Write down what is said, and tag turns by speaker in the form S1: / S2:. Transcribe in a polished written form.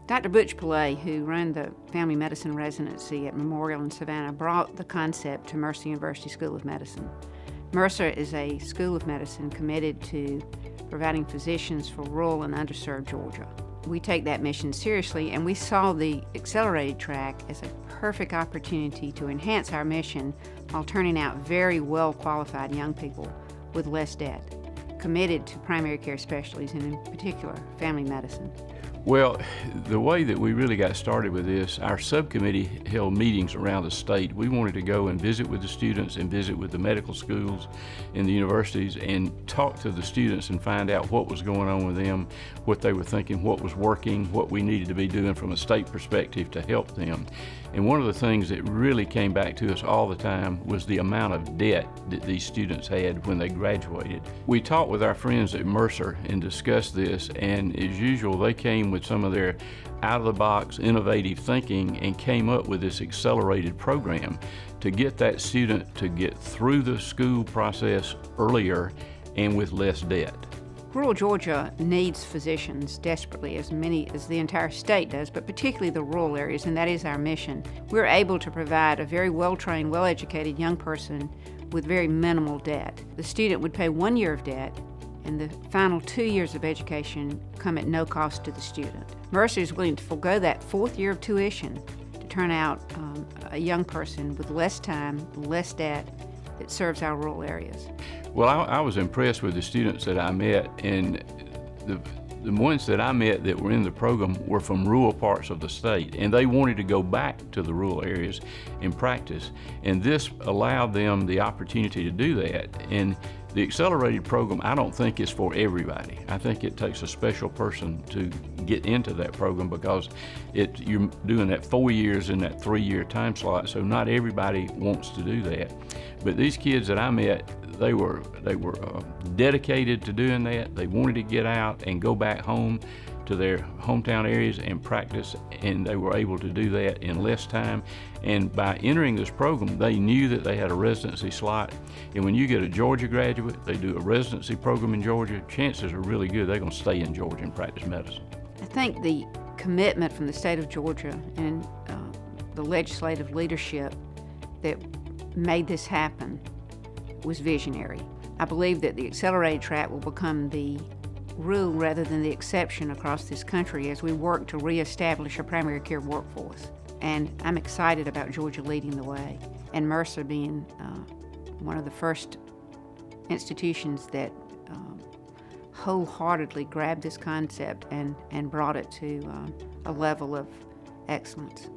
S1: Dr. Butch Pillay, who ran the family medicine residency at Memorial in Savannah, brought the concept to Mercer University School of Medicine. Mercer is a school of medicine committed to providing physicians for rural and underserved Georgia. We take that mission seriously, and we saw the accelerated track as a perfect opportunity to enhance our mission while turning out very well-qualified young people with less debt, committed to primary care specialties and in particular family medicine.
S2: Well, the way that we really got started with this, our subcommittee held meetings around the state. We wanted to go and visit with the students and visit with the medical schools and the universities and talk to the students and find out what was going on with them, what they were thinking, what was working, what we needed to be doing from a state perspective to help them. And one of the things that really came back to us all the time was the amount of debt that these students had when they graduated. We talked with our friends at Mercer and discussed this, and as usual, they came with some of their out-of-the-box innovative thinking and came up with this accelerated program to get that student to get through the school process earlier and with less debt.
S1: Rural Georgia needs physicians desperately, as many as the entire state does, but particularly the rural areas, and that is our mission. We're able to provide a very well-trained, well-educated young person with very minimal debt. The student would pay 1 year of debt, and the final 2 years of education come at no cost to the student. Mercer is willing to forego that 4th year of tuition to turn out a young person with less time, less debt, that serves our rural areas.
S2: Well, I was impressed with the students that I met, and the ones that I met that were in the program were from rural parts of the state, and they wanted to go back to the rural areas and practice, and this allowed them the opportunity to do that. And the accelerated program, I don't think is for everybody. I think it takes a special person to get into that program because you're doing that 4 years in that 3-year time slot, so not everybody wants to do that. But these kids that I met, they were dedicated to doing that. They wanted to get out and go back home to their hometown areas and practice, and they were able to do that in less time. And by entering this program, they knew that they had a residency slot. And when you get a Georgia graduate, they do a residency program in Georgia, chances are really good they're going to stay in Georgia and practice medicine.
S1: I think the commitment from the state of Georgia and the legislative leadership that made this happen was visionary. I believe that the accelerated track will become the rule rather than the exception across this country as we work to reestablish a primary care workforce. And I'm excited about Georgia leading the way, and Mercer being one of the first institutions that wholeheartedly grabbed this concept and brought it to a level of excellence.